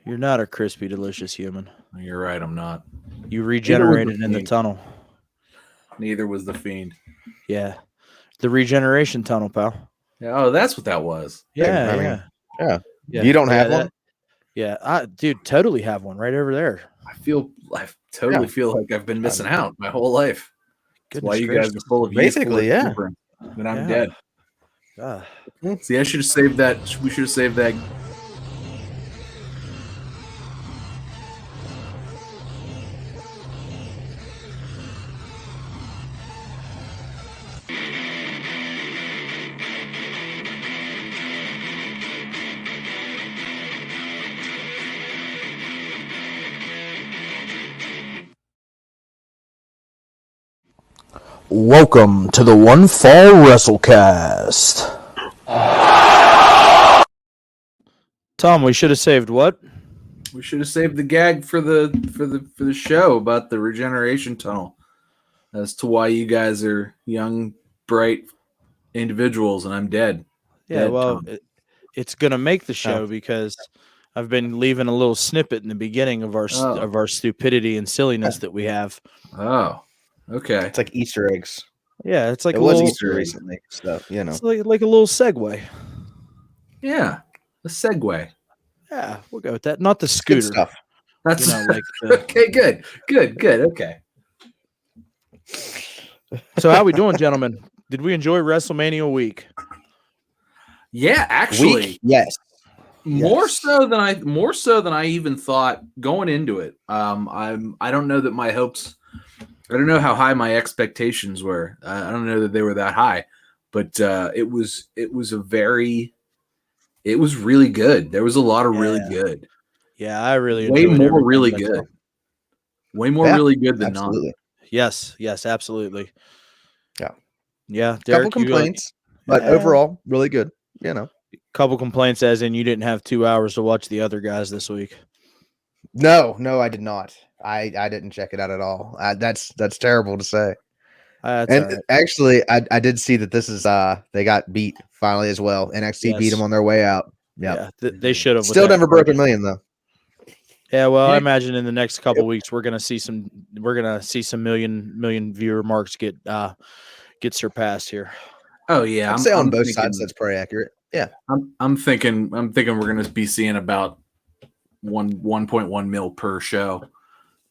You're not a crispy, delicious human. You're right, I'm not. You regenerated in the tunnel. Neither was the Fiend. Yeah. The regeneration tunnel, pal. Oh, that's what that was. Yeah, yeah. You don't have one? Yeah, I totally have one right over there. I totally feel like I've been missing out my whole life. That's why you guys are full of basically, yeah. And I'm dead. See, I should have saved that. We should have saved that. Welcome to the One Fall WrestleCast. Tom, we should have saved what? We should have saved the gag for the show about the regeneration tunnel, as to why you guys are young, bright individuals, and I'm dead. Yeah, well, it's gonna make the show because I've been leaving a little snippet in the beginning of our stupidity and silliness that we have. Oh, okay. It's like Easter eggs. Yeah, it's like it was Easter recently, so you know. It's like a little segue. Yeah, a segue. Yeah, we'll go with that. Not the scooter good stuff. That's like okay. Good. Okay. So how we doing, gentlemen? Did we enjoy WrestleMania week? Yeah, actually, yes. More so than I even thought going into it. I don't know that my hopes. I don't know how high my expectations were. I don't know that they were that high, but it was really good. There was a lot of really good. Yeah, I really way enjoyed more really everything good. Way more really good than absolutely. none. Yes, absolutely. Yeah. Derek, couple complaints, but overall, really good. You know, couple complaints as in you didn't have 2 hours to watch the other guys this week. No, I did not. I didn't check it out at all. That's terrible to say. Actually, I did see that this is they got beat finally as well. NXT beat them on their way out. Yeah, they should have. Still never broke 1 million though. Yeah, well, I imagine in the next couple weeks we're gonna see some million viewer marks get surpassed here. Oh yeah, I'd say on both sides that's pretty accurate. Yeah, I'm thinking we're gonna be seeing about 1.1 mil per show.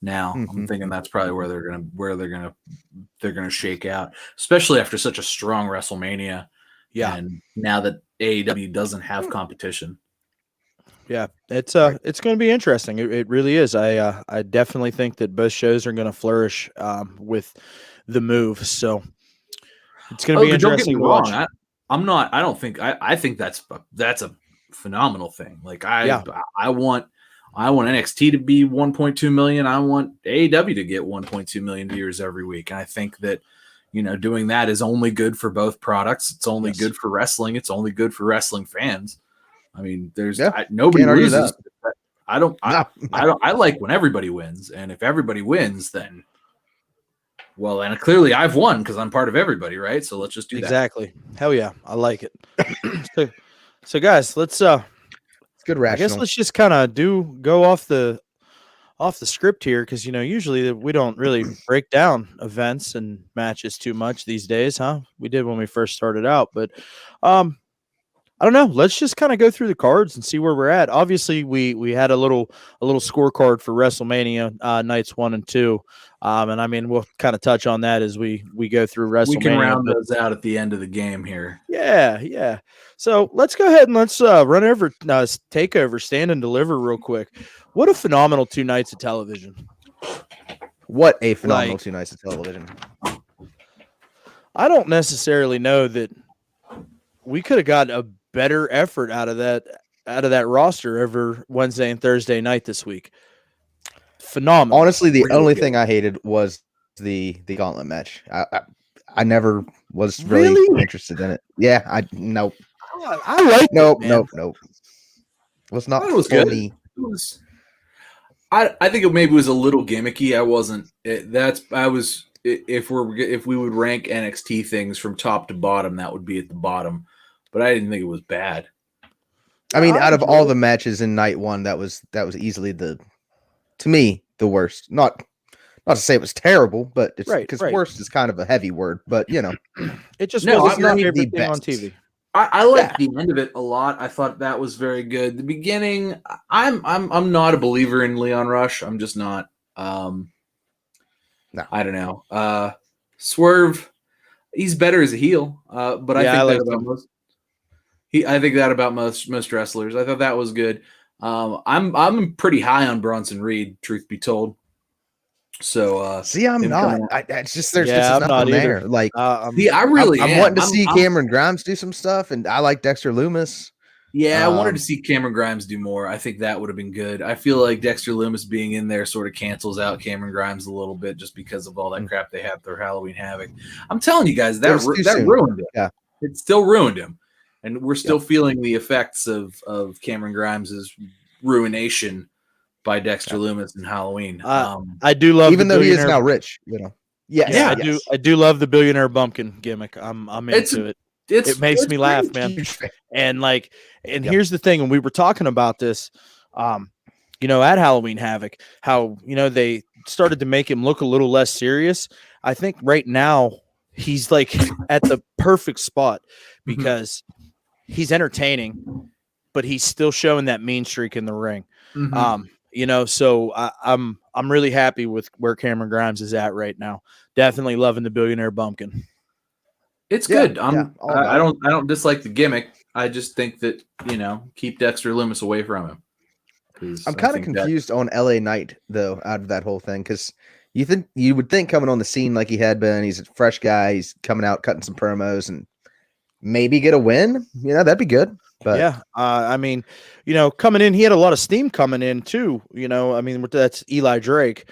Now I'm thinking that's probably where they're gonna shake out, especially after such a strong WrestleMania. Yeah, and now that AEW doesn't have competition. Yeah, it's going to be interesting. It really is. I definitely think that both shows are going to flourish with the move. So it's going to be interesting to watch. I think that's a phenomenal thing. Like I want NXT to be 1.2 million. I want AEW to get 1.2 million viewers every week. And I think that, doing that is only good for both products. It's only good for wrestling. It's only good for wrestling fans. I mean, nobody loses. I like when everybody wins. And if everybody wins, then clearly I've won because I'm part of everybody, right? So let's just do that. Exactly. Hell yeah. I like it. So guys, let's it's good rational. I guess let's just kind of go off the script here, because usually we don't really break down events and matches too much these days, huh? We did when we first started out, but I don't know. Let's just kind of go through the cards and see where we're at. Obviously, we had a little scorecard for WrestleMania nights 1 and 2, and I mean we'll kind of touch on that as we go through WrestleMania. We can round those out at the end of the game here. Yeah. So let's go ahead and let's run over Takeover, Stand and Deliver real quick. What a phenomenal 2 nights of television! What a phenomenal 2 nights of television! I don't necessarily know that we could have got a better effort out of that roster over Wednesday and Thursday night this week. Phenomenal. Honestly, the only thing I hated was the gauntlet match. I never was really interested in it. Yeah, I like nope. Was not. It was good. It was. I think it maybe was a little gimmicky. I wasn't. If we would rank NXT things from top to bottom, that would be at the bottom. But I didn't think it was bad. I mean, out of all the matches in night one, that was easily to me, the worst. Not to say it was terrible, but it's because worst is kind of a heavy word. But it just wasn't not my the favorite thing best on TV. I liked the end of it a lot. I thought that was very good. The beginning, I'm not a believer in Leon Rush. I'm just not. No. I don't know. Swerve, he's better as a heel. But I think that about most. I think that about most wrestlers. I thought that was good. I'm pretty high on Bronson Reed, truth be told. So see, I'm not. It's just there's I'm nothing not there. either. Like, I really I'm wanting to see Cameron Grimes do some stuff, and I like Dexter Loomis. Yeah, I wanted to see Cameron Grimes do more. I think that would have been good. I feel like Dexter Loomis being in there sort of cancels out Cameron Grimes a little bit just because of all that crap they had for Halloween Havoc. I'm telling you guys, that ruined him. Yeah, it still ruined him, and we're still feeling the effects of Cameron Grimes's ruination by Dexter Loomis in Halloween. I do love, even though he is now rich. I do love the billionaire bumpkin gimmick. I'm into it. It makes me laugh, man. And here's the thing: when we were talking about this, at Halloween Havoc, how they started to make him look a little less serious. I think right now he's like at the perfect spot because he's entertaining, but he's still showing that mean streak in the ring. So I'm really happy with where Cameron Grimes is at right now. Definitely loving the billionaire bumpkin. It's good. I don't dislike the gimmick. I just think that keep Dexter Loomis away from him. I'm kind of confused on LA Knight though out of that whole thing because you would think coming on the scene like he had been, he's a fresh guy, he's coming out cutting some promos and maybe get a win. That'd be good. But coming in, he had a lot of steam coming in too. That's Eli Drake.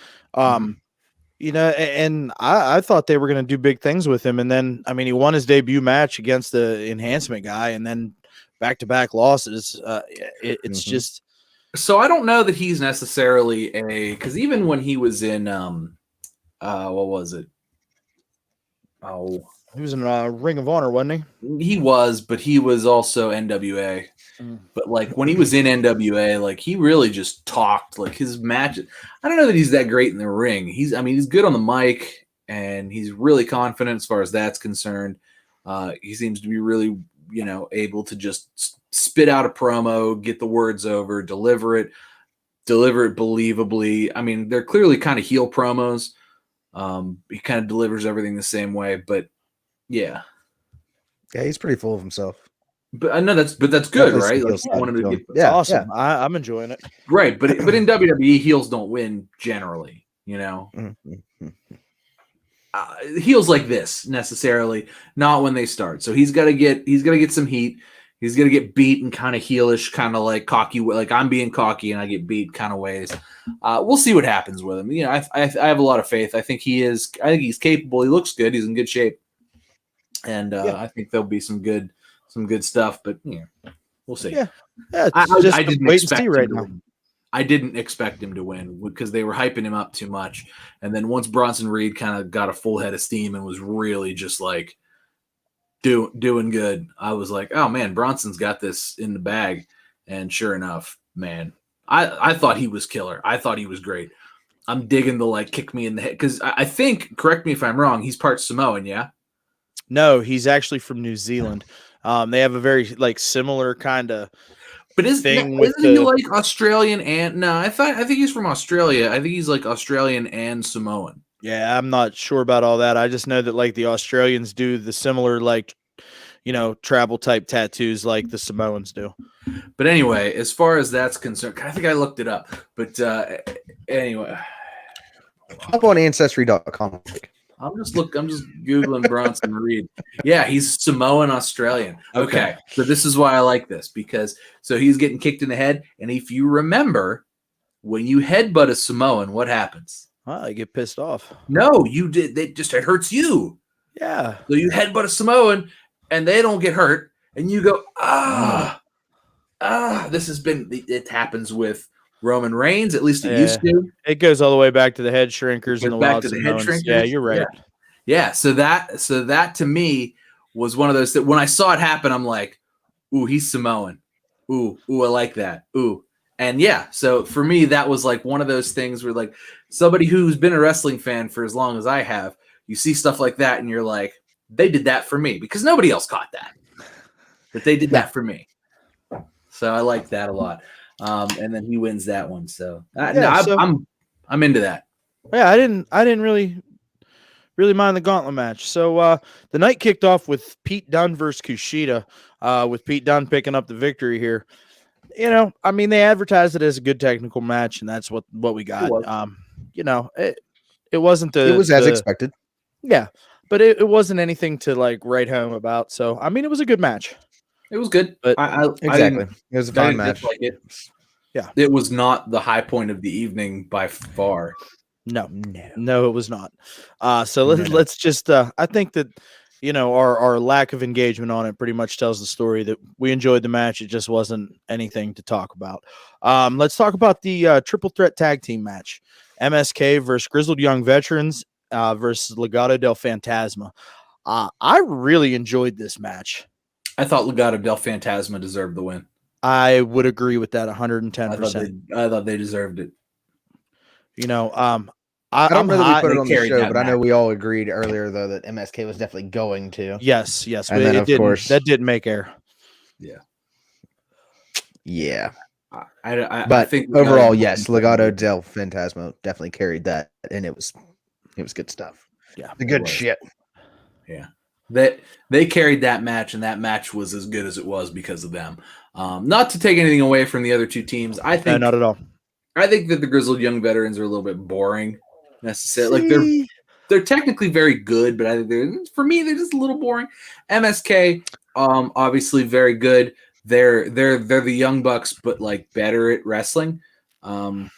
And I thought they were going to do big things with him. And then, he won his debut match against the enhancement guy and then back-to-back losses. It's just. So I don't know that he's necessarily because even when he was in, what was it? Oh, he was in Ring of Honor, wasn't he? He was, but he was also NWA. But like when he was in NWA, like he really just talked. Like his matches, I don't know that he's that great in the ring. He's good on the mic, and he's really confident as far as that's concerned. He seems to be really, able to just spit out a promo, get the words over, deliver it believably. They're clearly kind of heel promos. He kind of delivers everything the same way, but yeah, he's pretty full of himself. But I know that's good, right? Like, it's awesome. Yeah. I'm enjoying it. Right, but in WWE, heels don't win generally. Heels like this necessarily not when they start. So he's got to get some heat. He's gonna get beat in kind of heelish, kind of like cocky, like I'm being cocky and I get beat kind of ways. We'll see what happens with him. I have a lot of faith. I think he's capable. He looks good. He's in good shape, and I think there'll be some good stuff. But we'll see. Yeah, I didn't wait and see right now. I didn't expect him to win because they were hyping him up too much, and then once Bronson Reed kind of got a full head of steam and was really just like doing good, I was like, oh man, Bronson's got this in the bag. And sure enough, man, I thought he was killer. I thought he was great. I'm digging the kick me in the head because I think, correct me if I'm wrong, he's part Samoan, yeah? No, he's actually from New Zealand. They have a very similar kind of. But isn't he like Australian and no? I think he's from Australia. I think he's like Australian and Samoan. Yeah, I'm not sure about all that. I just know that the Australians do the similar travel type tattoos like the Samoans do. But anyway, as far as that's concerned, I think I looked it up. But anyway, up on Ancestry.com. I'm just Googling Bronson Reed. Yeah, he's Samoan Australian. Okay. So this is why I like this because he's getting kicked in the head. And if you remember, when you headbutt a Samoan, what happens? I get pissed off. No, you did. It hurts you. Yeah. So you headbutt a Samoan and they don't get hurt. And you go, it happens with Roman Reigns, at least it used to. It goes all the way back to the head shrinkers and the wild Samoans. Yeah, you're right. Yeah. So that to me was one of those that when I saw it happen, I'm like, ooh, he's Samoan. ooh, I like that. Ooh. And yeah, so for me, that was like one of those things where like somebody who's been a wrestling fan for as long as I have, you see stuff like that and you're like, they did that for me because nobody else caught that. But they did that for me. So I like that a lot. And then he wins that one. So, I'm into that. Yeah, I didn't really mind the gauntlet match. So the night kicked off with Pete Dunne versus Kushida, with Pete Dunne picking up the victory here. You know, I mean, they advertised it as a good technical match, and that's what we got. You know, it wasn't it was as expected. Yeah, but it wasn't anything to like write home about. So I mean, it was a good match. It was good. But exactly, it was a fun match. Yeah, it was not the high point of the evening by far. No, it was not. So let's just. I think that our lack of engagement on it pretty much tells the story that we enjoyed the match. It just wasn't anything to talk about. Let's talk about the triple threat tag team match: MSK versus Grizzled Young Veterans versus Legado del Fantasma. I really enjoyed this match. I thought Legado del Fantasma deserved the win. I would agree with that 110%. I thought they deserved it. You know, I don't know that we put it on the show, but I know we all agreed earlier though that MSK was definitely going to. Yes, and then of course that did make air. Yeah. I think overall, yes, Legado del Fantasma definitely carried that, and it was good stuff. Yeah, the good shit. Yeah, they carried that match, and that match was as good as it was because of them. Not to take anything away from the other two teams, I think not at all. I think that the Grizzled Young Veterans are a little bit boring. Necessarily, like they're technically very good, but I think for me they're just a little boring. MSK, obviously very good. They're the Young Bucks, but like better at wrestling. They're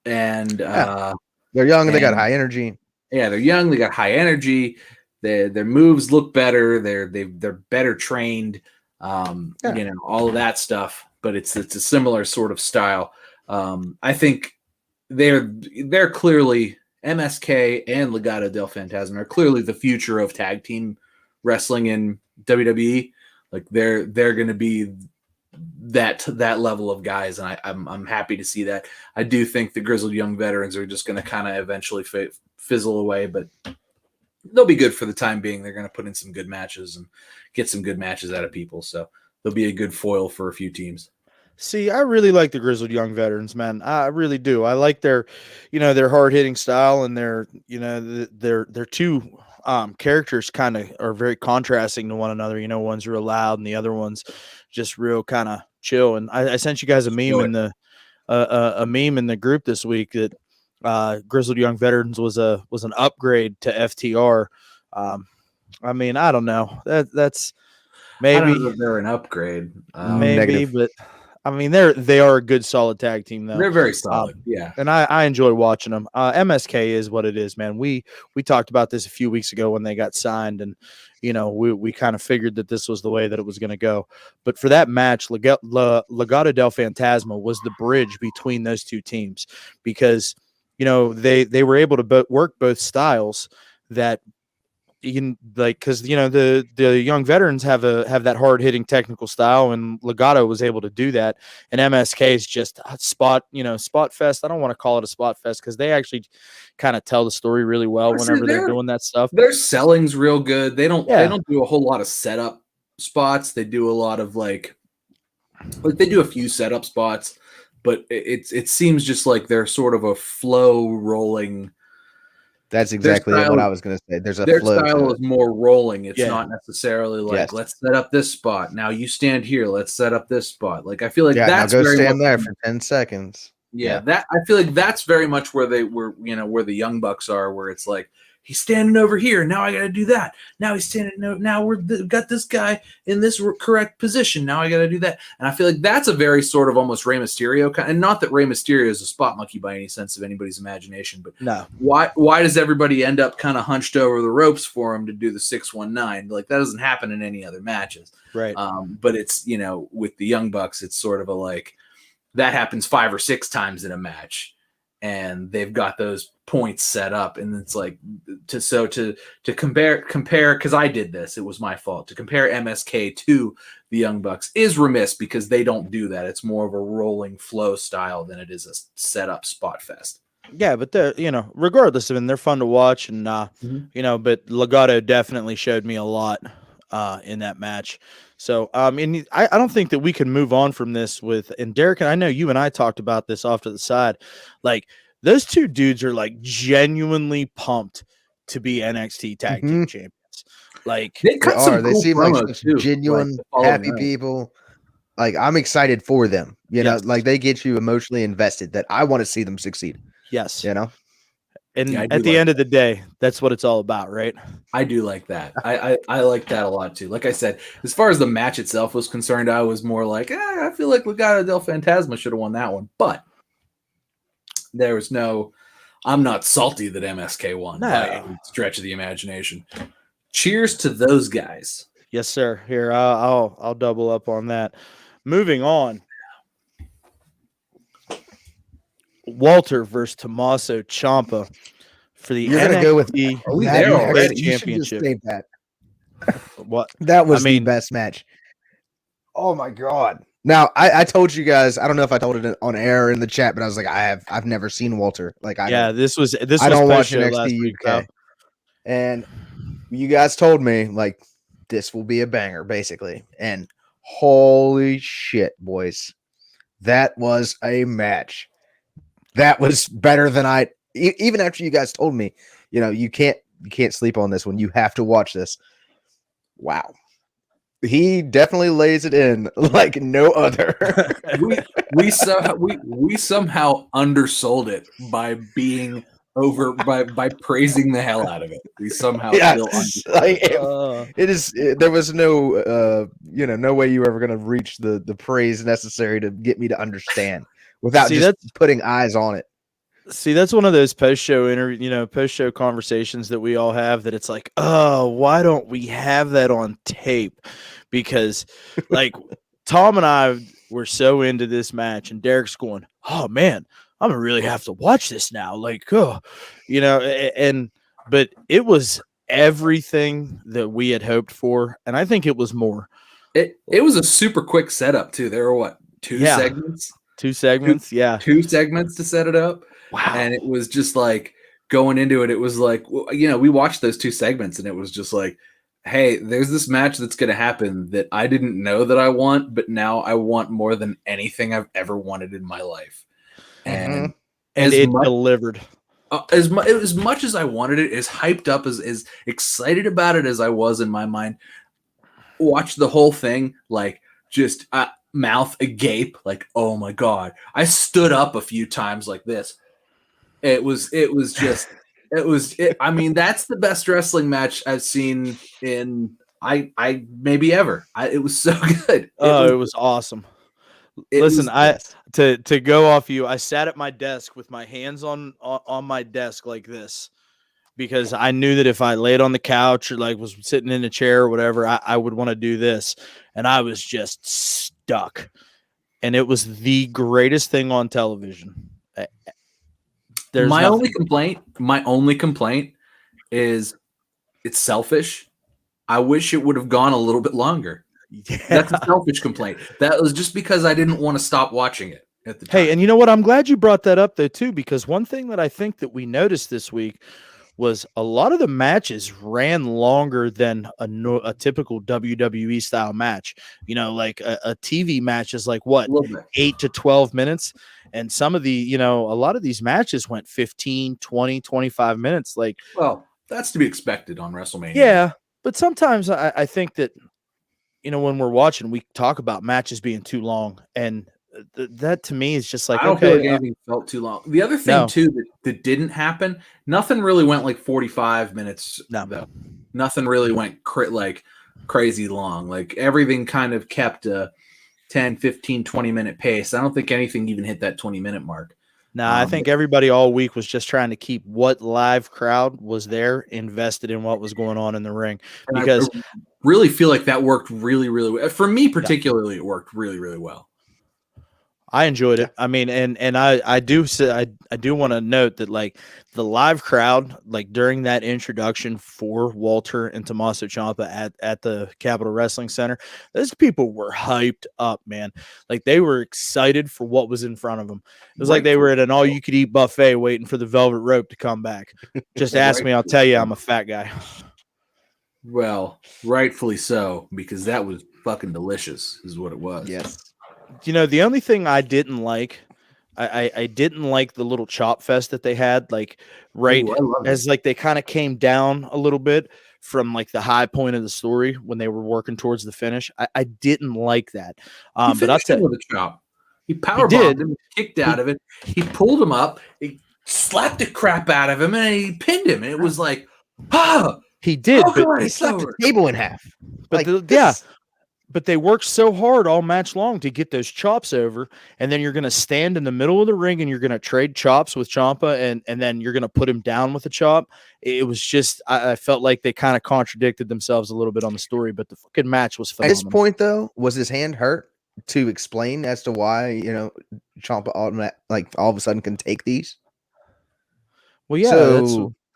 young. They got high energy. Yeah, they're young. They got high energy. Their moves look better. They're better trained. All of that stuff. But it's a similar sort of style. I think they're clearly MSK and Legado del Fantasma are clearly the future of tag team wrestling in WWE. Like they're going to be that level of guys, and I'm happy to see that. I do think the Grizzled Young Veterans are just going to kind of eventually fizzle away, but they'll be good for the time being. They're going to put in some good matches and get some good matches out of people, so they'll be a good foil for a few teams. See, I really like the Grizzled Young Veterans, man. I really do. I like their hard-hitting style, and their two characters kind of are very contrasting to one another. One's real loud and the other one's just real kind of chill. And I sent you guys a meme in the meme in the group this week that Grizzled Young Veterans was an upgrade to FTR. I mean, I don't know. That's maybe I don't know if they're an upgrade. Maybe, but I mean, they are a good, solid tag team, though. They're very solid, yeah. And I enjoy watching them. MSK is what it is, man. We talked about this a few weeks ago when they got signed, and we kind of figured that this was the way that it was going to go. But for that match, Legado del Fantasma was the bridge between those two teams because they were able to work both styles that. Because the young veterans have that hard hitting technical style, and Legado was able to do that. And MSK is just spot fest. I don't want to call it a spot fest because they actually kind of tell the story really well whenever they're doing that stuff. Their selling's real good. They don't do a whole lot of setup spots. They do a lot of like they do a few setup spots, but it seems just like they're sort of a flow rolling. That's exactly what I was going to say. Their style is more rolling. It's not necessarily like, let's set up this spot. Now you stand here. Let's set up this spot. Like, I feel like that's now go stand there for 10 seconds. Yeah, that I feel like that's very much where they were, where the Young Bucks are, where it's like, he's standing over here. Now I got to do that. Now he's standing. Now got this guy in this correct position. Now I got to do that. And I feel like that's a very sort of almost Rey Mysterio kind. And not that Rey Mysterio is a spot monkey by any sense of anybody's imagination, but no. Why does everybody end up kind of hunched over the ropes for him to do the 619? Like that doesn't happen in any other matches, right? But it's with the Young Bucks, it's sort of a like that happens 5 or 6 times in a match, and they've got those points set up, and it's like to compare because I did this. It was my fault to compare MSK to the Young Bucks is remiss because they don't do that. It's more of a rolling flow style than it is a set up spot fest. Yeah, but they're, regardless of it, they're fun to watch, and but Legato definitely showed me a lot in that match. So, and I don't think that we can move on from this and Derek, and I know you and I talked about this off to the side, like those two dudes are like genuinely pumped to be NXT Tag Team Champions. Like they are. They seem like genuine, happy people. Like I'm excited for them. Like they get you emotionally invested that I want to see them succeed. Yes. And at the end of the day, that's what it's all about, right? I do like that. I like that a lot too. Like I said, as far as the match itself was concerned, I was more like, I feel like Legado del Fantasma should have won that one. But there was I'm not salty that MSK won by any stretch of the imagination. Cheers to those guys. Yes, sir. Here, I'll double up on that. Moving on. Walter versus Tommaso Ciampa for the You're gonna go with the championship. That. What? That was the best match. Oh my god! Now I told you guys. I don't know if I told it on air or in the chat, but I was like, I've never seen Walter. Like I don't watch NXT UK, and you guys told me like this will be a banger, basically. And holy shit, boys, that was a match. That was better than even after you guys told me, you can't sleep on this one. You have to watch this. Wow. He definitely lays it in like no other. we somehow undersold it by being by praising the hell out of it. We somehow still it is. There was no no way you were ever going to reach the praise necessary to get me to understand without putting eyes on it. See, that's one of those post-show conversations that we all have that it's like, oh, why don't we have that on tape? Because like Tom and I were so into this match and Derek's going, oh man, I'm gonna really have to watch this now. Like, but it was everything that we had hoped for. And I think it was more. It was a super quick setup too. There were two segments? Two segments. Two segments to set it up. Wow. And it was just like going into it. It was like, we watched those two segments and it was just like, hey, there's this match that's going to happen that I didn't know that I want, but now I want more than anything I've ever wanted in my life. And it delivered. As much as I wanted it, as hyped up, as excited about it as I was in my mind, watched the whole thing like just mouth agape, like, oh my God. I stood up a few times like this. I mean, that's the best wrestling match I've seen in maybe ever. It was so good. It was awesome. Listen, to go off you, I sat at my desk with my hands on my desk like this because I knew that if I laid on the couch or like was sitting in a chair or whatever, I would want to do this. And I was just stuck. And it was the greatest thing on television. My only complaint is it's selfish. I wish it would have gone a little bit longer. Yeah. That's a selfish complaint. That was just because I didn't want to stop watching it at the time. Hey, and you know what? I'm glad you brought that up though too, because one thing that I think that we noticed this week was a lot of the matches ran longer than a typical WWE style match. Like a TV match is like what, 8 to 12 minutes. And some of the, a lot of these matches went 15, 20, 25 minutes. Like, well, that's to be expected on WrestleMania. Yeah. But sometimes I think that, when we're watching, we talk about matches being too long. And that to me is just like, I don't feel like anything felt too long. The other thing too that didn't happen, nothing really went like 45 minutes. No. Nothing really went crazy long. Like everything kind of kept a 10, 15, 20-minute pace. I don't think anything even hit that 20-minute mark. No, I think everybody all week was just trying to keep what live crowd was there invested in what was going on in the ring. Because I really feel like that worked really, really well. For me particularly, it worked really, really well. I enjoyed it. I mean, and I do want to note that like the live crowd, like during that introduction for Walter and Tommaso Ciampa at the Capitol Wrestling Center, those people were hyped up, man. Like they were excited for what was in front of them. It was like they were at an all-you-could-eat buffet waiting for the velvet rope to come back. Just ask me, I'll tell you, I'm a fat guy. Well, rightfully so, because that was fucking delicious, is what it was. Yes. You know, the only thing I didn't like, I didn't like the little chop fest that they had, like as like they kind of came down a little bit from like the high point of the story when they were working towards the finish. I didn't like that. But I'll tell you, with a chop. He powerbombed him, kicked out of it. He pulled him up, he slapped the crap out of him, and he pinned him. And it was like, he did, but he slapped the table in half. But but they worked so hard all match long to get those chops over, and then you're going to stand in the middle of the ring and you're going to trade chops with Ciampa, and then you're going to put him down with a chop. It was just, I felt like they kind of contradicted themselves a little bit on the story, but the fucking match was phenomenal. At this point, though, was his hand hurt to explain as to why, you know, Ciampa all of a sudden can take these? Well, yeah,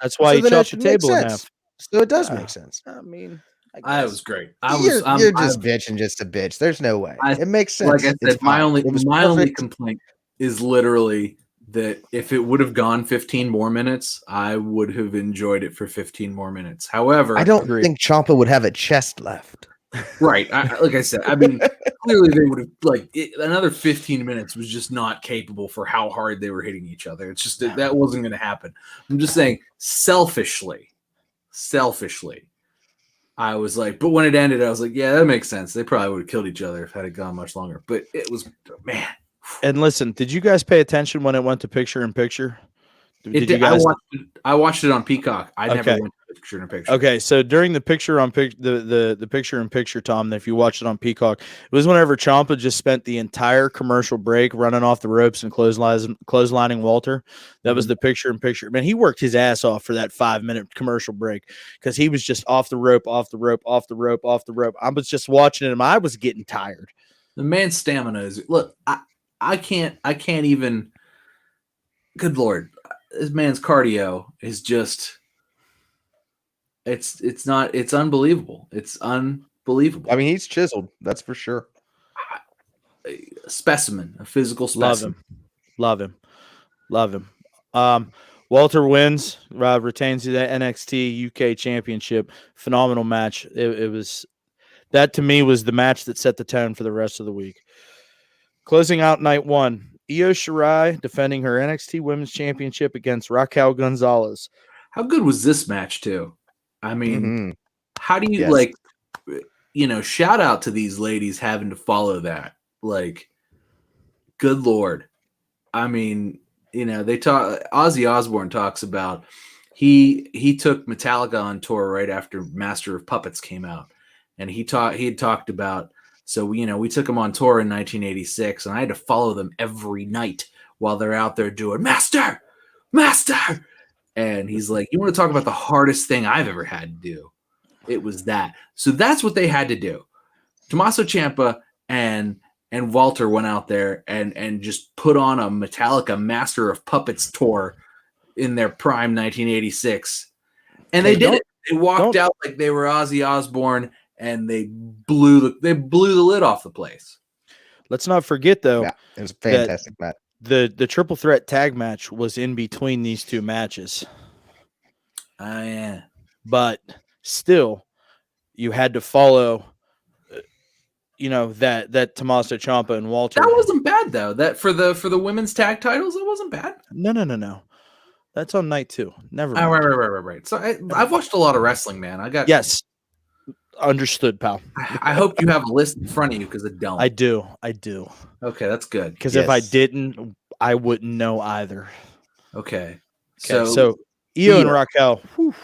that's why he chopped the table in half. So it does make sense. I mean, I was great. You're just bitching just to bitch. There's no way. It makes sense. Like I said, my only complaint is literally that if it would have gone 15 more minutes, I would have enjoyed it for 15 more minutes. However, I don't think Ciampa would have a chest left. Right. Like I said, I mean, clearly they would have another 15 minutes was just not capable for how hard they were hitting each other. It's just that wasn't going to happen. I'm just saying selfishly, I was like, but when it ended, I was like, yeah, that makes sense. They probably would have killed each other if it had gone much longer. But it was, man. And listen, did you guys pay attention when it went to picture in picture? Did you guys? I watched it on Peacock. I never went to picture in picture. Okay, so during the picture on the picture in picture, Tom, if you watched it on Peacock, it was whenever Ciampa just spent the entire commercial break running off the ropes and clotheslining Walter. That was the picture in picture. Man, he worked his ass off for that 5-minute commercial break because he was just off the rope. I was just watching him. I was getting tired. The man's stamina is I can't even. Good Lord. This man's cardio is just it's unbelievable. It's unbelievable. I mean, he's chiseled, that's for sure. A physical specimen. Love him. Walter wins, retains the NXT UK Championship. Phenomenal match. It was that to me was the match that set the tone for the rest of the week. Closing out night one. Io Shirai defending her NXT Women's Championship against Raquel Gonzalez. How good was this match, too? I mean, how do you, shout out to these ladies having to follow that. Like, good Lord. I mean, Ozzy Osbourne talks about he took Metallica on tour right after Master of Puppets came out. And he had talked about, so, we took them on tour in 1986, and I had to follow them every night while they're out there doing Master. And he's like, you want to talk about the hardest thing I've ever had to do? It was that. So that's what they had to do. Tommaso Ciampa and Walter went out there and just put on a Metallica Master of Puppets tour in their prime 1986. And they did it. They walked out like they were Ozzy Osbourne. And they blew the lid off the place. Let's not forget, though, it was a fantastic match. The triple threat tag match was in between these two matches. Yeah. But still, you had to follow, that Tommaso Ciampa and Walter. That wasn't bad though. That for the women's tag titles, it wasn't bad. No. That's on night 2. Never mind. Right. So I've watched a lot of wrestling, man. Yes. Understood, pal. I hope you have a list in front of you because I don't. I do. Okay, that's good. Because if I didn't, I wouldn't know either. Okay. So Io and Raquel. Whew.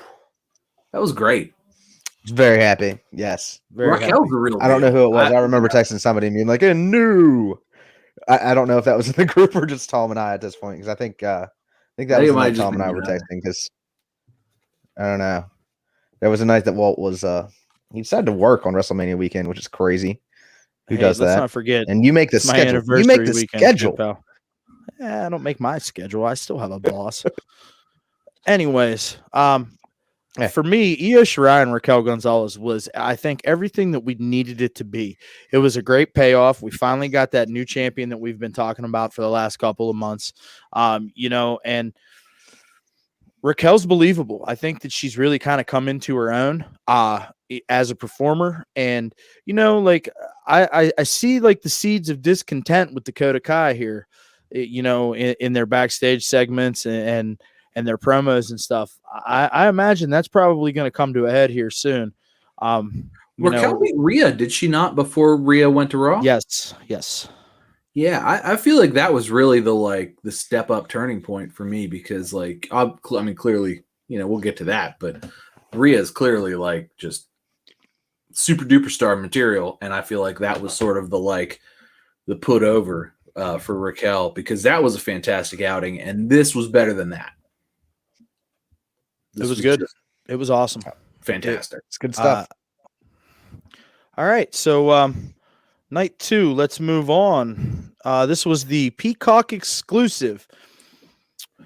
That was great. Very happy. Yes. Raquel's a real. I don't know who it was. I remember texting somebody and being like, "No." I don't know if that was in the group or just Tom and I at this point because I think that was the night Tom and I were texting because I don't know. There was a night that Walt was. He decided to work on WrestleMania weekend, which is crazy. who does let's that. not forget. And you make the my schedule. anniversary You make the weekend, schedule. pal. I don't make my schedule. I still have a boss. Anyways, for me, Io Shirai and Raquel Gonzalez was, I think, everything that we needed it to be. It was a great payoff. We finally got that new champion that we've been talking about for the last couple of months. And Raquel's believable. I think that she's really kind of come into her own as a performer. And, I see like the seeds of discontent with Dakota Kai here, in their backstage segments and their promos and stuff. I imagine that's probably going to come to a head here soon. Raquel beat Rhea, did she not, before Rhea went to Raw? Yes. Yeah, I feel like that was really the step up turning point for me, because clearly, we'll get to that, but Rhea is clearly like just super duper star material, and I feel like that was sort of the put over for Raquel, because that was a fantastic outing, and this was better than that. It was good. It was awesome. Fantastic. It's good stuff. All right, so night 2, let's move on. This was the Peacock exclusive.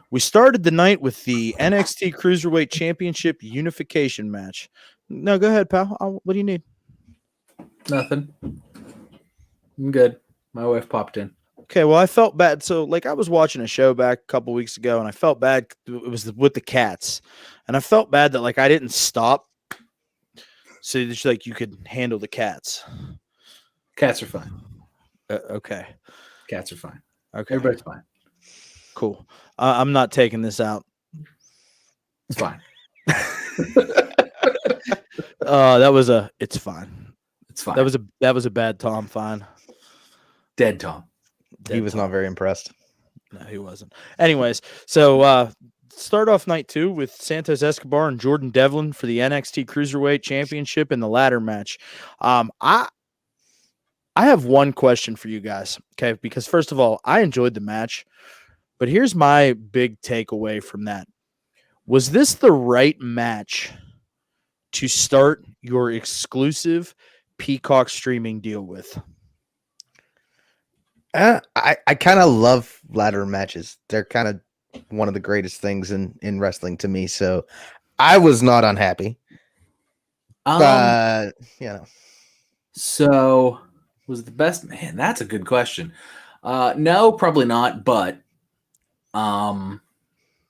We started the night with the NXT Cruiserweight Championship unification match. No, go ahead, pal. What do you need? Nothing. I'm good. My wife popped in. Okay, well, I felt bad. So, I was watching a show back a couple weeks ago, and I felt bad. It was with the cats, and I felt bad that I didn't stop, so that you could handle the cats. Cats are fine. Okay. Cats are fine. Okay. Everybody's fine. Cool. I'm not taking this out. It's fine. It's fine. It's fine. That was a bad Tom. Fine. Dead Tom. He was not very impressed. No, he wasn't. Anyways, so start off night 2 with Santos Escobar and Jordan Devlin for the NXT Cruiserweight Championship in the ladder match. I have one question for you guys, okay? Because first of all, I enjoyed the match, but here's my big takeaway from that. Was this the right match to start your exclusive Peacock streaming deal with? I kind of love ladder matches. They're kind of one of the greatest things in wrestling to me. So I was not unhappy. So was it the best? Man, that's a good question. No, probably not. But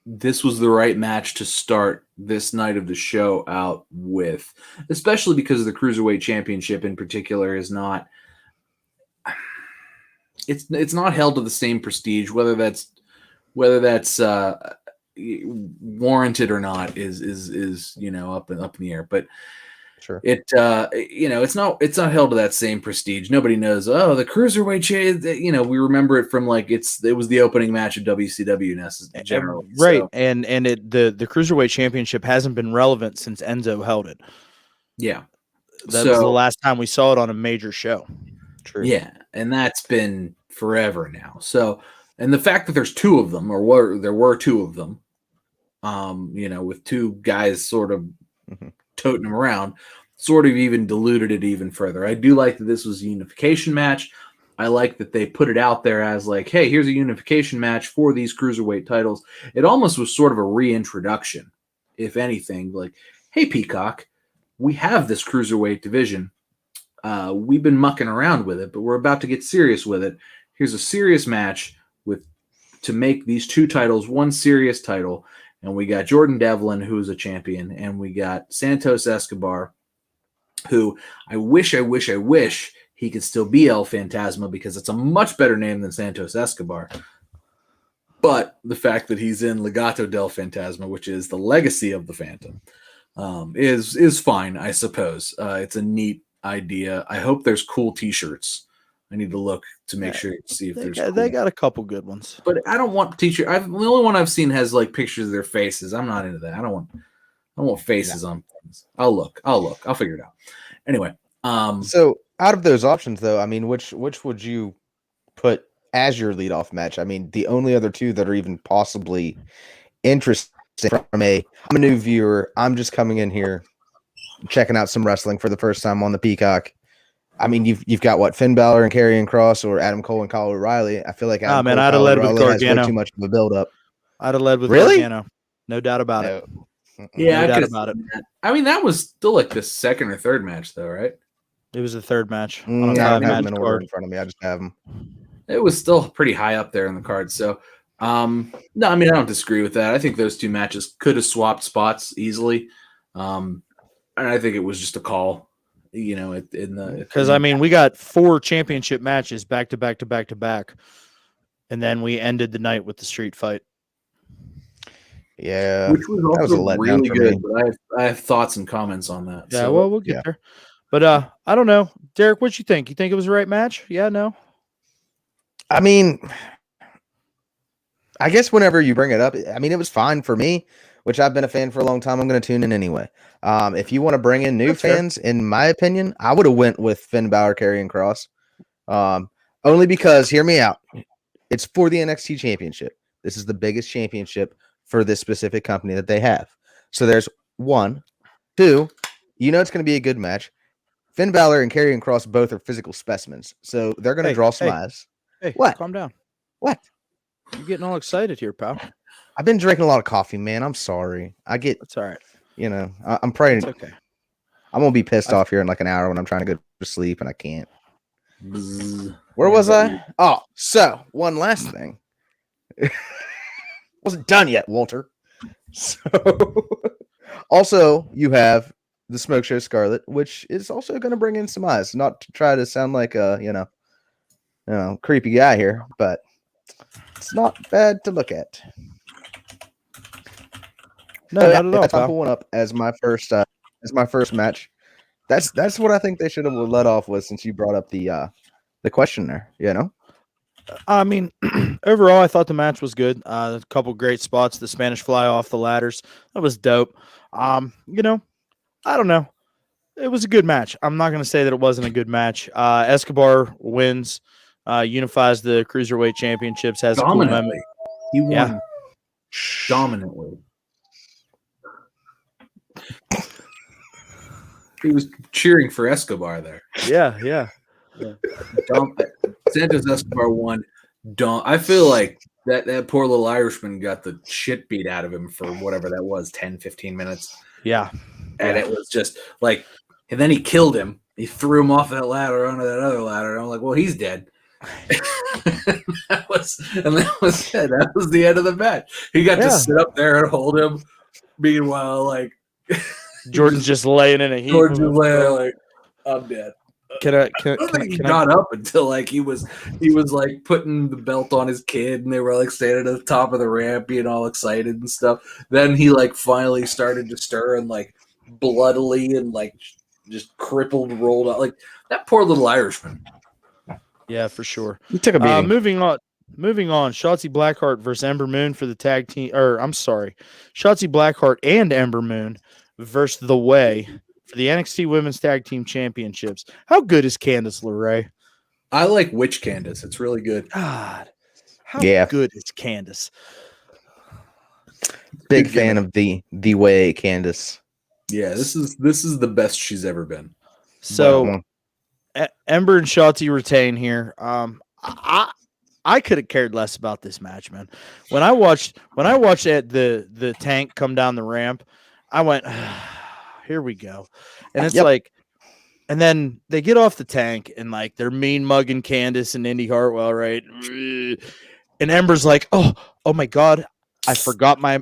this was the right match to start this night of the show out with, especially because the Cruiserweight Championship in particular is not. It's not held to the same prestige, whether that's warranted or not is up in the air. But sure, it's not held to that same prestige. Nobody knows. Oh, the Cruiserweight, we remember it from it was the opening match of WCW generally, right? So. And the Cruiserweight Championship hasn't been relevant since Enzo held it. Yeah, that was the last time we saw it on a major show. True. Yeah, and that's been forever now. So, and the fact that there's 2 of them, or there were 2 of them, with 2 guys sort of toting them around, sort of even diluted it even further. I do like that this was a unification match. I like that they put it out there as hey, here's a unification match for these cruiserweight titles. It almost was sort of a reintroduction, if anything. Hey, Peacock, we have this cruiserweight division. We've been mucking around with it, but we're about to get serious with it. Here's a serious match to make these 2 titles one serious title. And we got Jordan Devlin, who's a champion, and we got Santos Escobar, who I wish he could still be El Fantasma, because it's a much better name than Santos Escobar. But the fact that he's in Legado del Fantasma, which is the legacy of the Phantom, is fine, I suppose. It's a neat idea. I hope there's cool T-shirts. I need to look to make sure to see if they got a couple good ones. But I don't want T-shirt. The only one I've seen has pictures of their faces. I'm not into that. I don't want faces on things. I'll look. I'll figure it out. Anyway, so out of those options, though, I mean, which would you put as your leadoff match? I mean, the only other 2 that are even possibly interesting I'm a new viewer. I'm just coming in here, checking out some wrestling for the first time on the Peacock. I mean, you've got what, Finn Balor and Karrion Kross, or Adam Cole and Kyle O'Reilly. I feel like Adam Cole and I'd have Kyle led with O'Reilly has way Gargano. too much of a build up. I'd have led with Really? Gargano. No doubt about it. Yeah, no doubt about it. That. I mean, that was still like the second or third match, though, right? It was the third match. I don't have them in order in front of me. I just have them. It was still pretty high up there in the card. So, no, I mean, I don't disagree with that. I think those two matches could have swapped spots easily. And I think it was just a call, you know, because I mean, we got 4 championship matches back to back to back to back, and then we ended the night with the street fight. Yeah, which was also really good. But I have thoughts and comments on that. Yeah, so, well, we'll get there. But I don't know, Derek. What you think? You think it was the right match? Yeah, no. I mean, I guess whenever you bring it up, I mean, it was fine for me, which I've been a fan for a long time. I'm going to tune in anyway. If you want to bring in new fans, in my opinion, I would have went with Finn Balor, Karrion Kross. Only because, hear me out, it's for the NXT Championship. This is the biggest championship for this specific company that they have. So there's 1, 2. You know it's going to be a good match. Finn Balor and Karrion Kross both are physical specimens, so they're going to draw some eyes. Hey, what? Calm down. What? You're getting all excited here, pal. I've been drinking a lot of coffee, man. I'm sorry. That's all right. You know, I'm praying. It's okay. I'm gonna be pissed off here in like an hour when I'm trying to go to sleep and I can't. Where was I? Oh, so one last thing. Wasn't done yet, Walter. So, also you have the Smoke Show Scarlet, which is also going to bring in some eyes. Not to try to sound like a creepy guy here, but it's not bad to look at. No, not at all. That's pulling up as my first match. That's what I think they should have let off with, since you brought up the question there. You know, I mean, overall, I thought the match was good. A couple great spots. The Spanish fly off the ladders, that was dope. You know, I don't know. It was a good match. I'm not going to say that it wasn't a good match. Escobar wins, unifies the Cruiserweight Championships, has dominantly. He won dominantly. He was cheering for Escobar there. Yeah. Santos Escobar won. I feel like that poor little Irishman got the shit beat out of him for whatever that was, 10, 15 minutes. Yeah. And it was just like, and then he killed him. He threw him off that ladder onto that other ladder. And I'm like, well, he's dead. that was it. That was the end of the match. He got to sit up there and hold him. Meanwhile, like Jordan's just laying in a heap. Jordan's just laying there like, I'm dead. I don't think he got up until like he was like putting the belt on his kid, and they were like standing at the top of the ramp being all excited and stuff. Then he like finally started to stir and like bloodily and like just crippled, rolled out, like that poor little Irishman. Yeah, for sure. He took a beating. Moving on. Shotzi Blackheart versus Ember Moon for the tag team. Shotzi Blackheart and Ember Moon versus The Way for the NXT Women's Tag Team Championships. How good is Candice LeRae? I like Witch Candice. It's really good. God, how good is Candice? Big fan of the Way Candice. Yeah, this is the best she's ever been. So, Ember and Shotzi retain here. I could have cared less about this match, man. When I watched the tank come down the ramp, I went, here we go. And it's like, and then they get off the tank and like they're mean mugging Candice and Indy Hartwell, right? And Ember's like, oh my God, I forgot my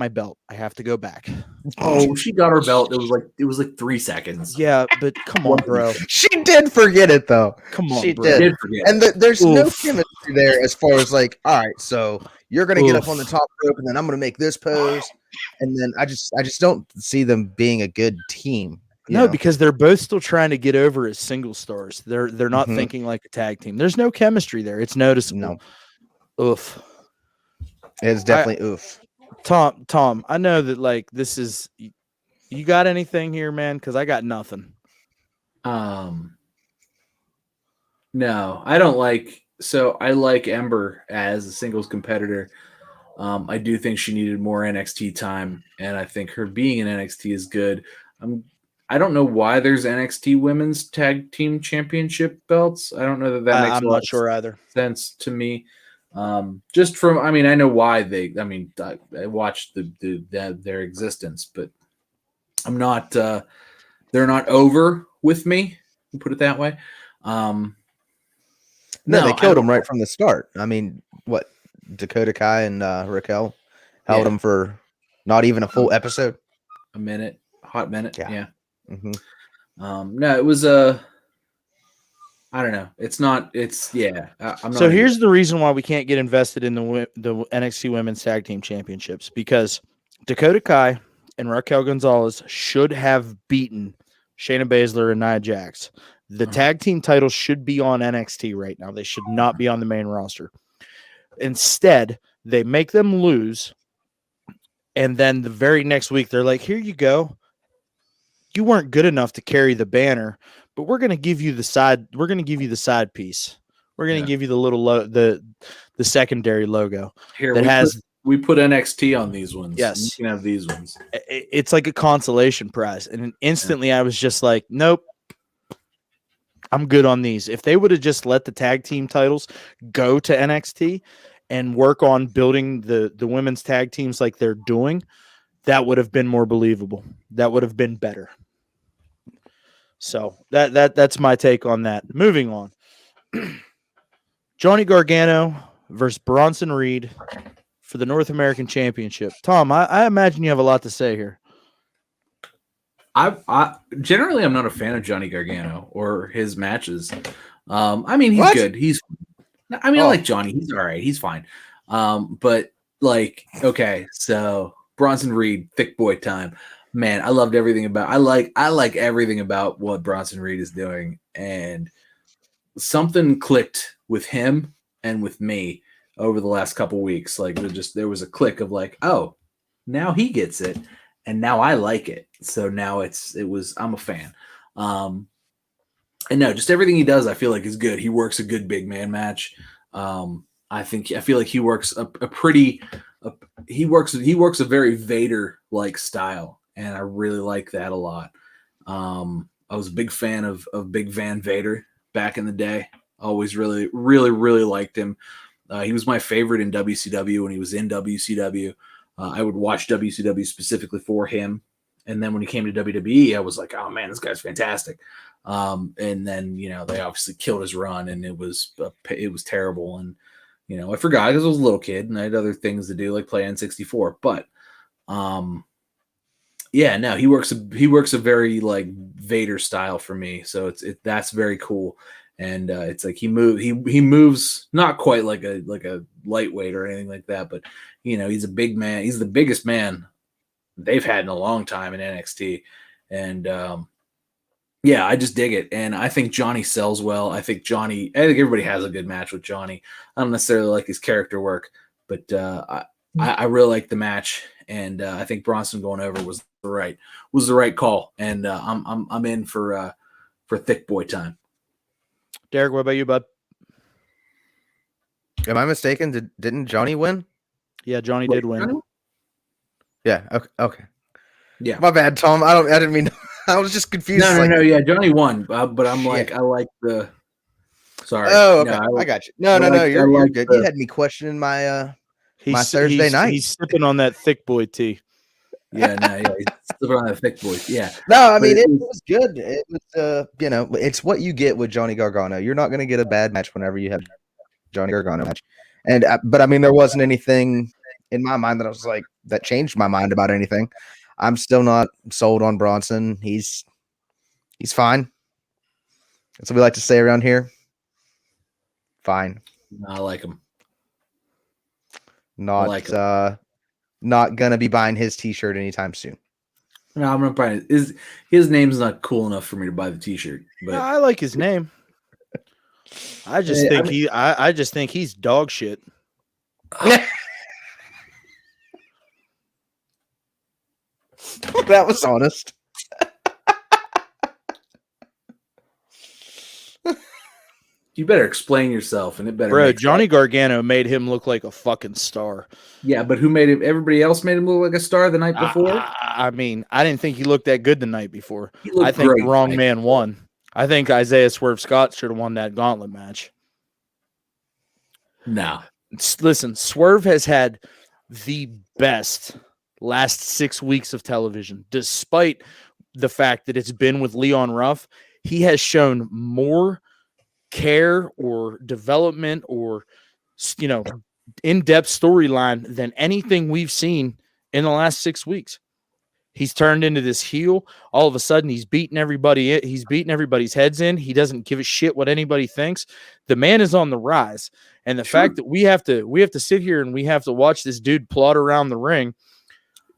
belt. I have to go back. Oh, she got her belt. It was like 3 seconds. Yeah, but come on, bro. She did forget it though. Come on, she bro. did forget. And there's no chemistry there as far as like, all right, so you're gonna get up on the top rope, and then I'm gonna make this pose, and then I just don't see them being a good team. No, because they're both still trying to get over as single stars. They're not thinking like a tag team. There's no chemistry there. It's noticeable. No. Oof. It's definitely oof. Tom, I know that like this is. You got anything here, man? Because I got nothing. No, I don't like. So I like Ember as a singles competitor. I do think she needed more NXT time, and I think her being in NXT is good. I don't know why there's NXT Women's Tag Team Championship belts. I don't know that makes I'm not sure either. Sense to me. Just from, I mean, I know why I watched their existence, but I'm not. They're not over with me. Put it that way. No, they killed them right from the start. I mean, what Dakota Kai and Raquel held them for not even a full episode. Hot minute. Yeah. Mm-hmm. No, it was I don't know. It's not. It's I'm not. So here's the reason why we can't get invested in the NXT Women's Tag Team Championships, because Dakota Kai and Raquel Gonzalez should have beaten Shayna Baszler and Nia Jax. The tag team titles should be on NXT right now. They should not be on the main roster. Instead, they make them lose, and then the very next week they're like, "Here you go. You weren't good enough to carry the banner, but we're going to give you the side. We're going to give you the side piece. We're going to give you the little the secondary logo here that we put NXT on these ones. Yes, you can have these ones. It's like a consolation prize, and instantly I was just like, nope, I'm good on these. If they would have just let the tag team titles go to NXT and work on building the women's tag teams like they're doing, that would have been more believable. That would have been better. So that's my take on that. Moving on. Johnny Gargano versus Bronson Reed for the North American Championship. Tom, I imagine you have a lot to say here. I generally I'm not a fan of Johnny Gargano or his matches. I mean, he's good. I like Johnny. He's all right. He's fine. But like, okay, so Bronson Reed, thick boy time. Man, I loved everything about. I like everything about what Bronson Reed is doing, and something clicked with him and with me over the last couple weeks. Like there was a click of like, oh, now he gets it, and now I like it. So now I'm a fan. And no, just everything he does, I feel like is good. He works a good big man match. I feel like he works he works a very Vader like style. And I really like that a lot. I was a big fan of Big Van Vader back in the day. Always really, really, really liked him. He was my favorite in WCW when he was in WCW. I would watch WCW specifically for him. And then when he came to WWE, I was like, oh man, this guy's fantastic. And then, they obviously killed his run, and it was terrible. And, I forgot because I was a little kid and I had other things to do, like play N64. But, he works a very like Vader style for me. So that's very cool. And it's like he moves not quite like a lightweight or anything like that, but he's a big man. He's the biggest man they've had in a long time in NXT. And I just dig it. And I think Johnny sells well. I think everybody has a good match with Johnny. I don't necessarily like his character work, but I really like the match. And I think Bronson going over was the right call. And I'm in for thick boy time. Derek, what about you, bud? Am I mistaken? Didn't Johnny win? Yeah, Johnny did win. Yeah. Okay. Yeah. My bad, Tom. I didn't mean. I was just confused. No. Yeah, Johnny won, but I'm like, I like the. Sorry. Oh, okay. I got you. No. You're good. You had me questioning my my Thursday night. He's sipping on that thick boy tea. Yeah, he's sipping on that thick boy. Yeah. No, I mean it was good. It was it's what you get with Johnny Gargano. You're not going to get a bad match whenever you have Johnny Gargano match. And but I mean there wasn't anything in my mind that I was like that changed my mind about anything. I'm still not sold on Bronson. He's fine. That's what we like to say around here. Fine. I like him. Not gonna be buying his T-shirt anytime soon. No, I'm not buying it. His name's not cool enough for me to buy the T-shirt. But I like his name. I just think he's dog shit. That was honest. You better explain yourself, and it better. Bro, Johnny Gargano made him look like a fucking star. Yeah, but who made him? Everybody else made him look like a star the night before. I mean, I didn't think he looked that good the night before. I think the wrong man won. I think Isaiah Swerve Scott should have won that gauntlet match. No. Listen, Swerve has had the best last 6 weeks of television, despite the fact that it's been with Leon Ruff. He has shown more care or development or, in-depth storyline than anything we've seen in the last 6 weeks. He's turned into this heel. All of a sudden, he's beating everybody. He's beating everybody's heads in. He doesn't give a shit what anybody thinks. The man is on the rise. And the fact that we have to sit here and we have to watch this dude plod around the ring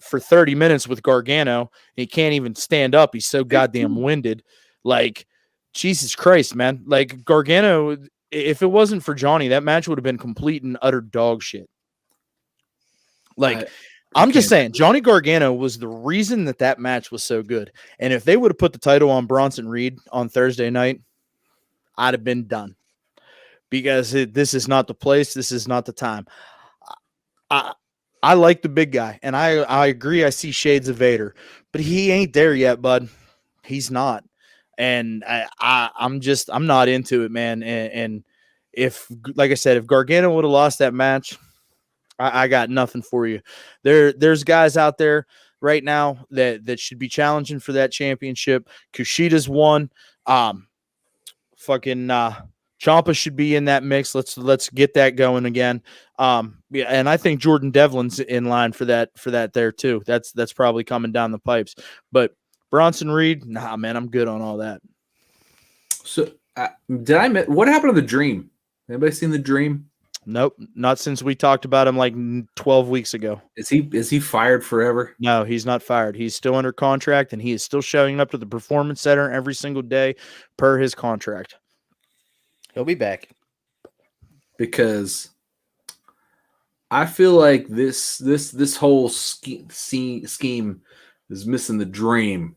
for 30 minutes with Gargano. He can't even stand up. He's so goddamn winded. Like, Jesus Christ, man. Like, Gargano, if it wasn't for Johnny, that match would have been complete and utter dog shit. Like, I'm just saying, Johnny Gargano was the reason that match was so good. And if they would have put the title on Bronson Reed on Thursday night, I'd have been done. Because this is not the place. This is not the time. I like the big guy. And I agree, I see shades of Vader. But he ain't there yet, bud. He's not. And I'm not into it, man. And if, like I said, if Gargano would have lost that match, I got nothing for you. There's guys out there right now that should be challenging for that championship. Kushida's won. Ciampa should be in that mix. Let's get that going again. Yeah, and I think Jordan Devlin's in line for that there too. That's probably coming down the pipes. But Bronson Reed, nah, man, I'm good on all that. So what happened to the Dream? Anybody seen the Dream? Nope, not since we talked about him like 12 weeks ago. Is he fired forever? No, he's not fired. He's still under contract, and he is still showing up to the Performance Center every single day per his contract. He'll be back. Because I feel like this whole scheme is missing the Dream.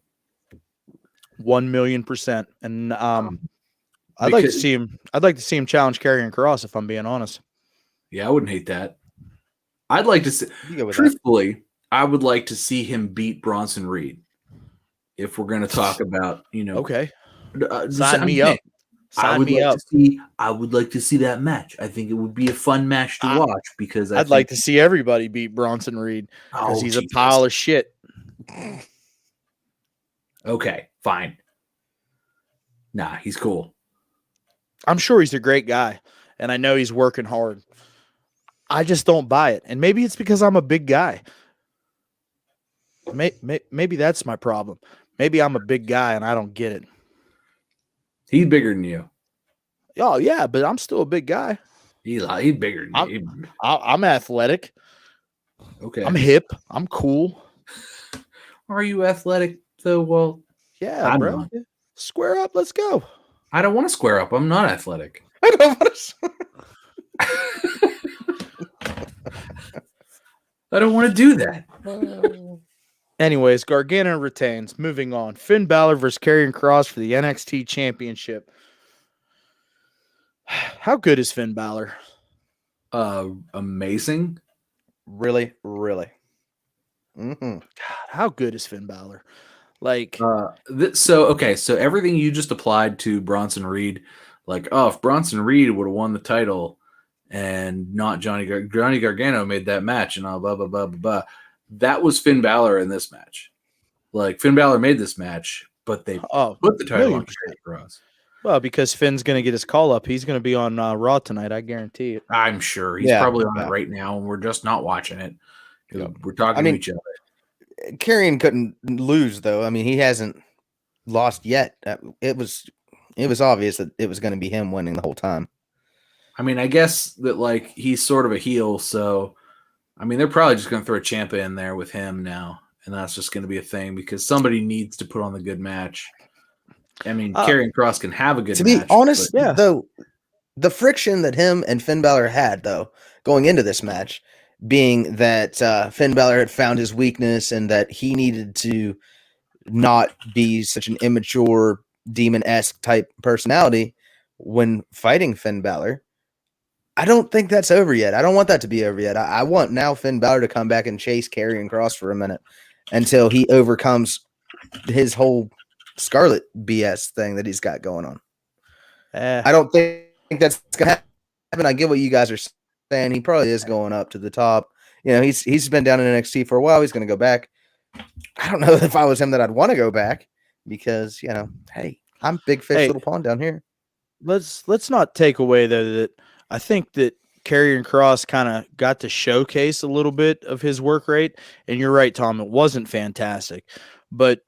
1,000,000%. And I'd like to see him. I'd like to see him challenge Karrion Kross, if I'm being honest. Yeah, I wouldn't hate that. I'd like to see. Truthfully, I would like to see him beat Bronson Reed. If we're going to talk about, okay, sign me up. I would like to see that match. I think it would be a fun match to watch because I'd like to see everybody beat Bronson Reed because he's a pile of shit. Okay, fine. Nah, he's cool. I'm sure he's a great guy, and I know he's working hard. I just don't buy it, and maybe it's because I'm a big guy. Maybe that's my problem. Maybe I'm a big guy, and I don't get it. He's bigger than you. Oh, yeah, but I'm still a big guy. He's bigger than you. I'm athletic. Okay. I'm hip. I'm cool. Are you athletic, though? Well, yeah, I'm bro. Not. Square up. Let's go. I don't want to square up. I'm not athletic. I don't want to. I don't want to do that. Anyways, Gargano retains. Moving on. Finn Balor versus Karrion Kross for the NXT Championship. How good is Finn Balor? Amazing. Really, really. Mm-hmm. God, how good is Finn Balor? Like, so everything you just applied to Bronson Reed, like, if Bronson Reed would have won the title and not Johnny Gargano made that match and all blah, blah, blah, blah, blah. That was Finn Balor in this match. Like, Finn Balor made this match, but they put the title on Kross. Well, because Finn's going to get his call up. He's going to be on Raw tonight. I guarantee it. I'm sure. He's probably on it right now, and we're just not watching it. We're talking to each other. Karrion couldn't lose, though. I mean, he hasn't lost yet. It was obvious that it was going to be him winning the whole time. I mean, I guess that, like, he's sort of a heel, so, I mean, they're probably just going to throw Ciampa in there with him now, and that's just going to be a thing because somebody needs to put on the good match. I mean, Karrion Kross can have a good match. To be honest, though, the friction that him and Finn Balor had, though, going into this match, being that Finn Balor had found his weakness and that he needed to not be such an immature, demon-esque type personality, when fighting Finn Balor. I don't think that's over yet. I don't want that to be over yet. I want now Finn Balor to come back and chase Karrion Kross for a minute until he overcomes his whole Scarlet BS thing that he's got going on. I don't think that's going to happen. I get what you guys are saying. He probably is going up to the top. He's been down in NXT for a while. He's going to go back. I don't know if I was him that I'd want to go back because, hey, I'm big fish, little pond down here. Let's not take away, though, that I think that Karrion Kross kind of got to showcase a little bit of his work rate. And you're right, Tom, it wasn't fantastic. But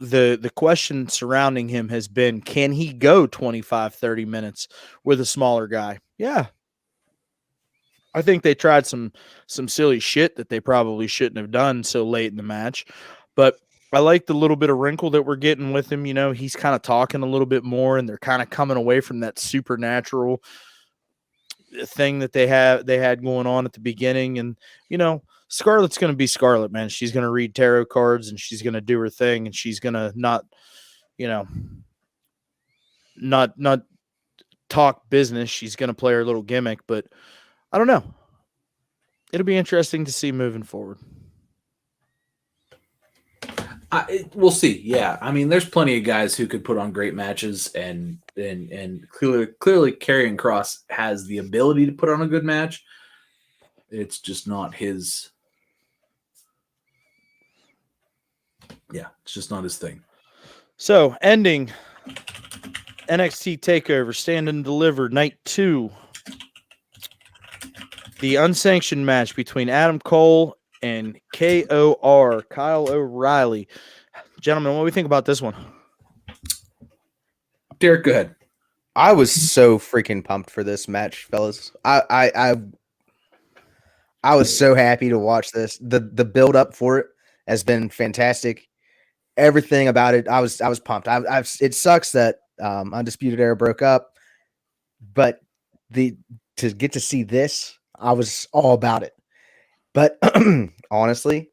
the question surrounding him has been, can he go 25, 30 minutes with a smaller guy? Yeah. I think they tried some silly shit that they probably shouldn't have done so late in the match. But I like the little bit of wrinkle that we're getting with him. He's kind of talking a little bit more, and they're kind of coming away from that supernatural thing that they had going on at the beginning. And, Scarlett's going to be Scarlett, man. She's going to read tarot cards and she's going to do her thing, and she's going to not talk business. She's going to play her little gimmick, but I don't know. It'll be interesting to see moving forward. We'll see. Yeah, I mean, there's plenty of guys who could put on great matches, and clearly Karrion Kross has the ability to put on a good match. It's just not his. Yeah, it's just not his thing. So, ending NXT Takeover, Stand and Deliver, Night 2. The unsanctioned match between Adam Cole and KOR, Kyle O'Reilly. Gentlemen, what do we think about this one? Derek, go ahead. I was so freaking pumped for this match, fellas. I was so happy to watch this. The build up for it has been fantastic. Everything about it, I was pumped. It sucks that Undisputed Era broke up, but to get to see this, I was all about it. But honestly,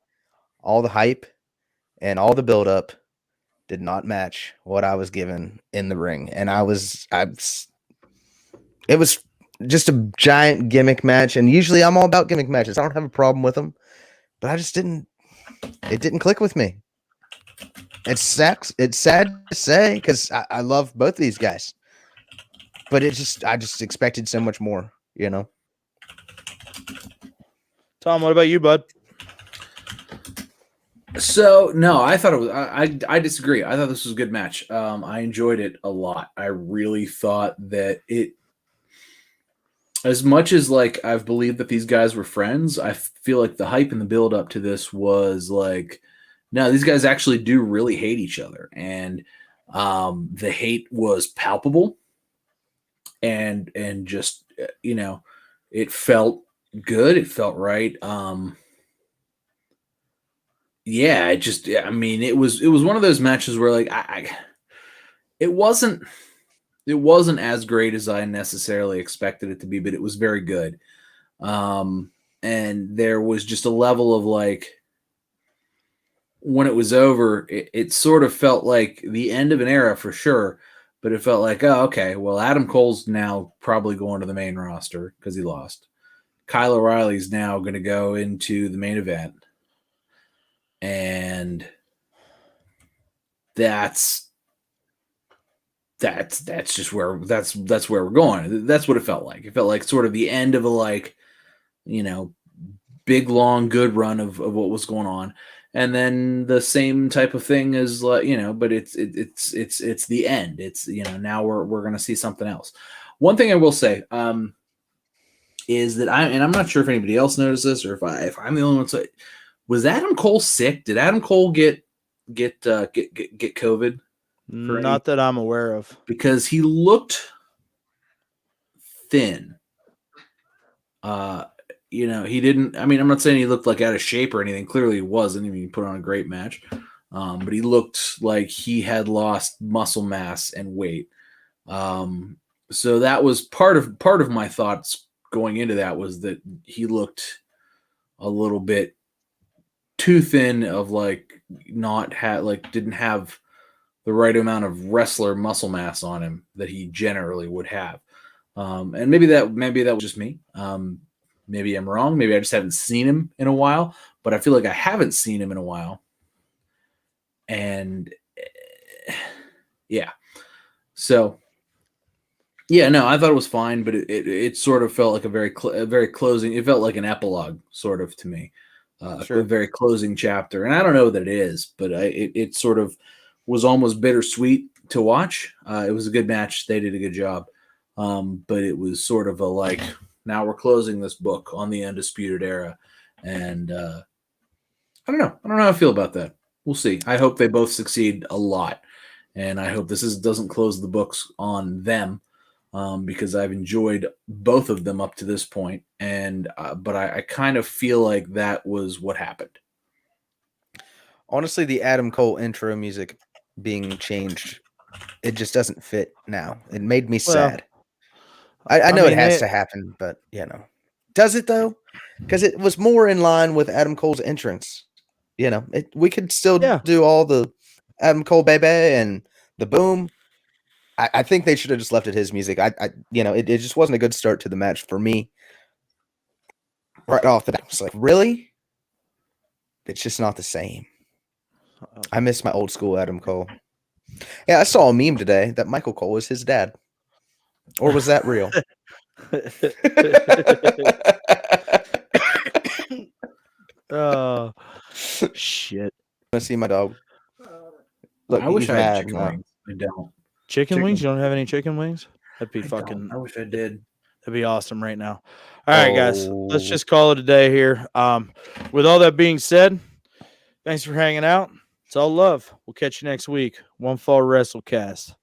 all the hype and all the build up did not match what I was given in the ring, and it was just a giant gimmick match. And usually, I'm all about gimmick matches. I don't have a problem with them, but I just didn't. It didn't click with me. It's sad to say because I love both these guys, but I just expected so much more, Tom, what about you, bud? So no, I thought it was. I disagree. I thought this was a good match. I enjoyed it a lot. I really thought that it, as much as like I've believed that these guys were friends, I feel like the hype and the build up to this was like, no, these guys actually do really hate each other, and the hate was palpable, and just it felt good. It felt right. Yeah, it was one of those matches where like it wasn't as great as I necessarily expected it to be, but it was very good. And there was just a level of like, when it was over, it sort of felt like the end of an era for sure, but it felt like, oh, okay, well, Adam Cole's now probably going to the main roster because he lost. Kyle O'Reilly's now going to go into the main event. And that's just where that's where we're going. That's what it felt like. It felt like sort of the end of a like, big long good run of what was going on, and then the same type of thing as like but it's the end. It's now we're gonna see something else. One thing I will say is that I'm not sure if anybody else noticed this or if I'm the only one. So, was Adam Cole sick? Did Adam Cole get COVID? Not that I'm aware of, because he looked thin. He didn't. I mean, I'm not saying he looked like out of shape or anything. Clearly, he wasn't. I mean, he put on a great match, but he looked like he had lost muscle mass and weight. So that was part of my thoughts going into that, was that he looked a little bit too thin, of like didn't have the right amount of wrestler muscle mass on him that he generally would have. And maybe that was just me. Maybe I'm wrong. Maybe I just haven't seen him in a while, but I feel like I haven't seen him in a while. And yeah, so yeah, no, I thought it was fine, but it sort of felt like a very closing. It felt like an epilogue, sort of, to me, Sure. a very closing chapter. And I don't know that it is, but it sort of was almost bittersweet to watch. It was a good match. They did a good job, but it was sort of a like, now we're closing this book on the Undisputed Era, and I don't know. I don't know how I feel about that. We'll see. I hope they both succeed a lot, and I hope this doesn't close the books on them. Because I've enjoyed both of them up to this point, and but I kind of feel like that was what happened. Honestly, the Adam Cole intro music being changed, it just doesn't fit now. It made me sad. I know it has to happen, but does it though? Because it was more in line with Adam Cole's entrance. We could still do all the Adam Cole baby and the boom. I think they should have just left it his music. It just wasn't a good start to the match for me. Right off the bat, I was like, really? It's just not the same. I miss my old school Adam Cole. Yeah, I saw a meme today that Michael Cole was his dad. Or was that real? Oh, shit. I see my dog. Look, I wish I had chicken wings. I don't. Chicken wings? You don't have any chicken wings? That'd be fucking. I wish I did. That'd be awesome right now. All right, guys. Let's just call it a day here. With all that being said, thanks for hanging out. It's all love. We'll catch you next week. One Fall WrestleCast.